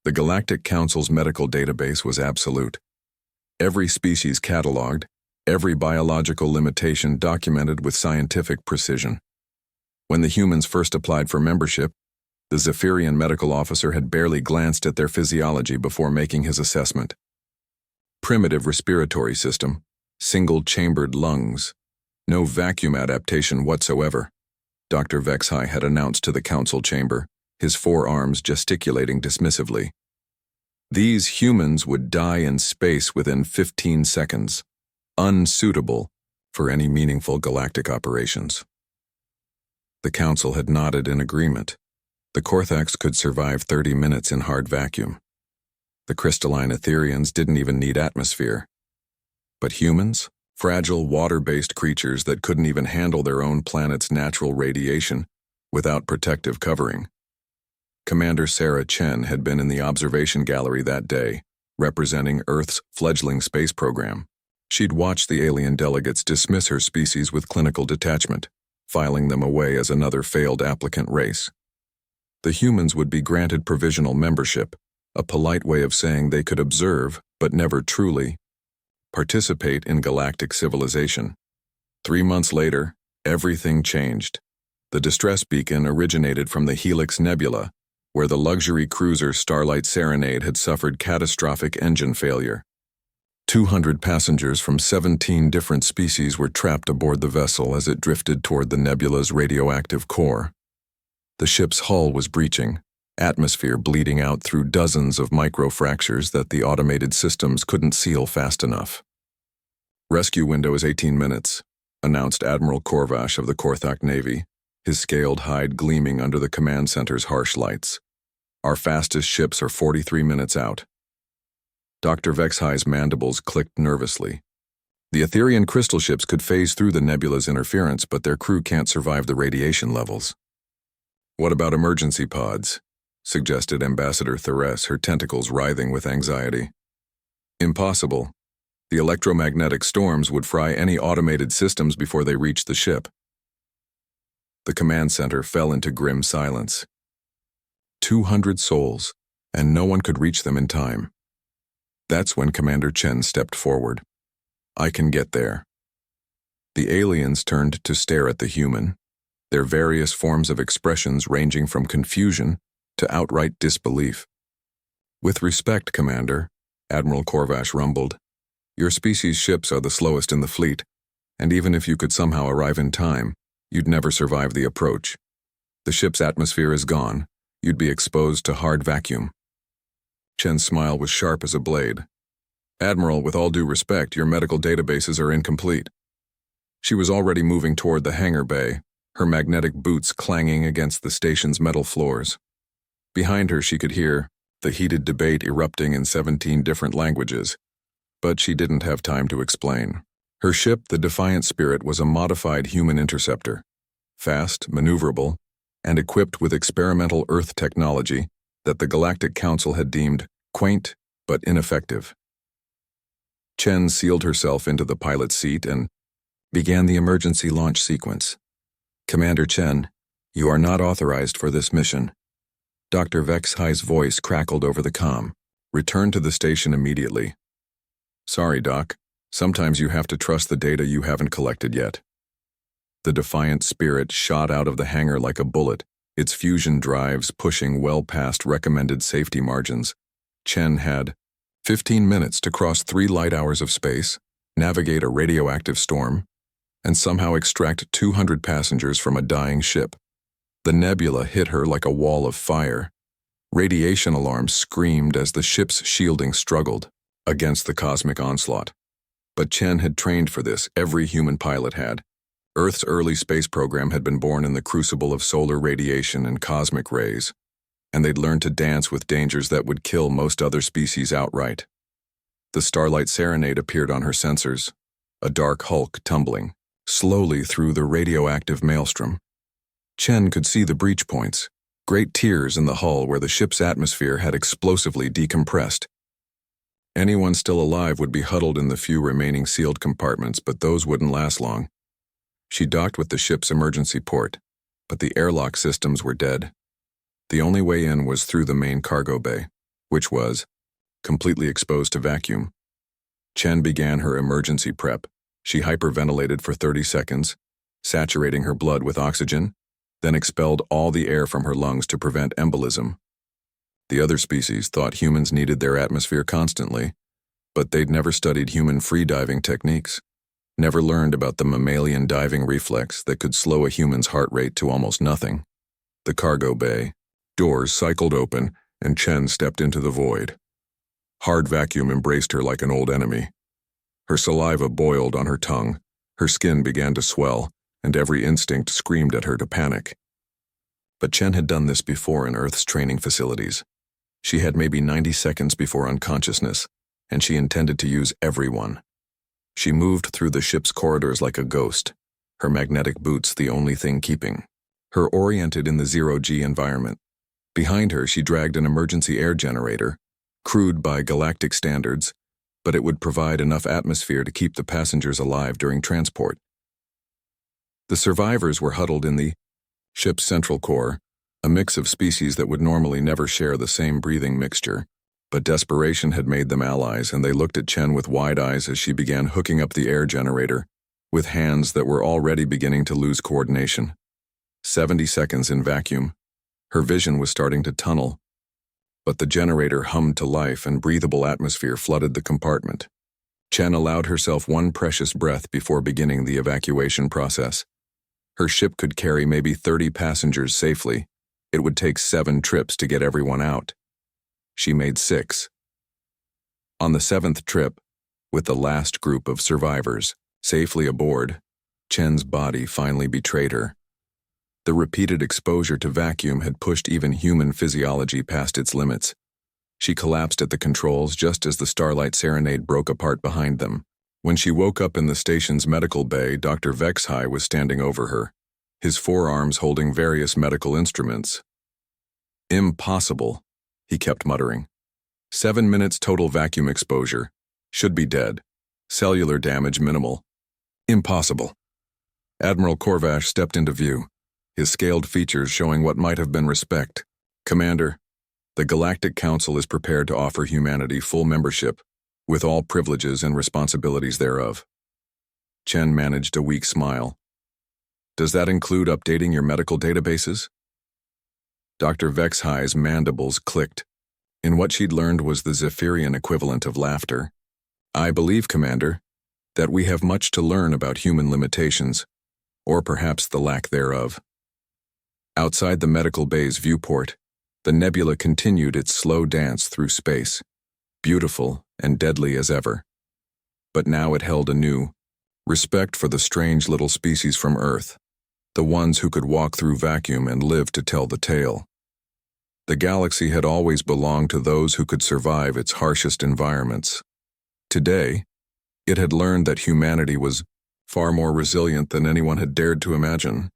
The Galactic Council's medical database was absolute. Every species cataloged, every biological limitation documented with scientific precision. When the humans first applied for membership, the Zephyrian medical officer had barely glanced at their physiology before making his assessment. Primitive respiratory system, single-chambered lungs, no vacuum adaptation whatsoever, Dr. Vexhai had announced to the council chamber, his forearms gesticulating dismissively. These humans would die in space within 15 seconds, unsuitable for any meaningful galactic operations. The council had nodded in agreement. The Korthax could survive 30 minutes in hard vacuum. The crystalline Etherians didn't even need atmosphere. But humans? Fragile, water-based creatures that couldn't even handle their own planet's natural radiation without protective covering. Commander Sarah Chen had been in the observation gallery that day, representing Earth's fledgling space program. She'd watched the alien delegates dismiss her species with clinical detachment, filing them away as another failed applicant race. The humans would be granted provisional membership, a polite way of saying they could observe, but never truly participate in galactic civilization. 3 months later, everything changed. The distress beacon originated from the Helix Nebula, where the luxury cruiser Starlight Serenade had suffered catastrophic engine failure. 200 passengers from 17 different species were trapped aboard the vessel as it drifted toward the nebula's radioactive core. The ship's hull was breaching, atmosphere bleeding out through dozens of microfractures that the automated systems couldn't seal fast enough. "Rescue window is 18 minutes, announced Admiral Korvash of the Korthak Navy, his scaled hide gleaming under the command center's harsh lights. "Our fastest ships are 43 minutes out." Dr. Vexhai's mandibles clicked nervously. The Etherian crystal ships could phase through the nebula's interference, but their crew can't survive the radiation levels. "What about emergency pods?" suggested Ambassador Therese, her tentacles writhing with anxiety. "Impossible. The electromagnetic storms would fry any automated systems before they reached the ship." The command center fell into grim silence. 200 souls, and no one could reach them in time. That's when Commander Chen stepped forward. "I can get there." The aliens turned to stare at the human, their various forms of expressions ranging from confusion to outright disbelief. "With respect, Commander," Admiral Korvash rumbled, "your species' ships are the slowest in the fleet, and even if you could somehow arrive in time, you'd never survive the approach. The ship's atmosphere is gone. You'd be exposed to hard vacuum." Chen's smile was sharp as a blade. "Admiral, with all due respect, your medical databases are incomplete." She was already moving toward the hangar bay, her magnetic boots clanging against the station's metal floors. Behind her she could hear the heated debate erupting in 17 different languages, but she didn't have time to explain. Her ship, the Defiant Spirit, was a modified human interceptor, fast, maneuverable, and equipped with experimental Earth technology that the Galactic Council had deemed quaint but ineffective. Chen sealed herself into the pilot's seat and began the emergency launch sequence. "Commander Chen, you are not authorized for this mission." Dr. Vexhai's voice crackled over the comm. "Return to the station immediately." "Sorry, Doc. Sometimes you have to trust the data you haven't collected yet." The Defiant Spirit shot out of the hangar like a bullet, its fusion drives pushing well past recommended safety margins. Chen had 15 minutes to cross 3 light hours of space, navigate a radioactive storm, and somehow extract 200 passengers from a dying ship. The nebula hit her like a wall of fire. Radiation alarms screamed as the ship's shielding struggled against the cosmic onslaught. But Chen had trained for this, every human pilot had. Earth's early space program had been born in the crucible of solar radiation and cosmic rays, and they'd learned to dance with dangers that would kill most other species outright. The Starlight Serenade appeared on her sensors, a dark hulk tumbling slowly through the radioactive maelstrom. Chen could see the breach points, great tears in the hull where the ship's atmosphere had explosively decompressed. Anyone still alive would be huddled in the few remaining sealed compartments, but those wouldn't last long. She docked with the ship's emergency port, but the airlock systems were dead. The only way in was through the main cargo bay, which was completely exposed to vacuum. Chen began her emergency prep. She hyperventilated for 30 seconds, saturating her blood with oxygen, then expelled all the air from her lungs to prevent embolism. The other species thought humans needed their atmosphere constantly, but they'd never studied human free-diving techniques, never learned about the mammalian diving reflex that could slow a human's heart rate to almost nothing. The cargo bay. Doors cycled open, and Chen stepped into the void. Hard vacuum embraced her like an old enemy. Her saliva boiled on her tongue, her skin began to swell, and every instinct screamed at her to panic. But Chen had done this before in Earth's training facilities. She had maybe 90 seconds before unconsciousness, and she intended to use everyone. She moved through the ship's corridors like a ghost, her magnetic boots the only thing keeping her oriented in the zero-G environment. Behind her, she dragged an emergency air generator, crude by galactic standards, but it would provide enough atmosphere to keep the passengers alive during transport. The survivors were huddled in the ship's central core, a mix of species that would normally never share the same breathing mixture, but desperation had made them allies, and they looked at Chen with wide eyes as she began hooking up the air generator, with hands that were already beginning to lose coordination. 70 seconds in vacuum. Her vision was starting to tunnel, but the generator hummed to life and breathable atmosphere flooded the compartment. Chen allowed herself one precious breath before beginning the evacuation process. Her ship could carry maybe 30 passengers safely. It would take 7 trips to get everyone out. She made 6. On the 7th trip, with the last group of survivors safely aboard, Chen's body finally betrayed her. The repeated exposure to vacuum had pushed even human physiology past its limits. She collapsed at the controls just as the Starlight Serenade broke apart behind them. When she woke up in the station's medical bay, Dr. Vexhai was standing over her, his forearms holding various medical instruments. "Impossible," he kept muttering. 7 minutes total vacuum exposure. Should be dead. Cellular damage minimal. Impossible. Admiral Korvash stepped into view, his scaled features showing what might have been respect. "Commander, the Galactic Council is prepared to offer humanity full membership, with all privileges and responsibilities thereof." Chen managed a weak smile. "Does that include updating your medical databases?" Dr. Vexhai's mandibles clicked. In what she'd learned was the Zephyrian equivalent of laughter. "I believe, Commander, that we have much to learn about human limitations, or perhaps the lack thereof." Outside the medical bay's viewport, the nebula continued its slow dance through space, beautiful and deadly as ever. But now it held a new respect for the strange little species from Earth, the ones who could walk through vacuum and live to tell the tale. The galaxy had always belonged to those who could survive its harshest environments. Today, it had learned that humanity was far more resilient than anyone had dared to imagine.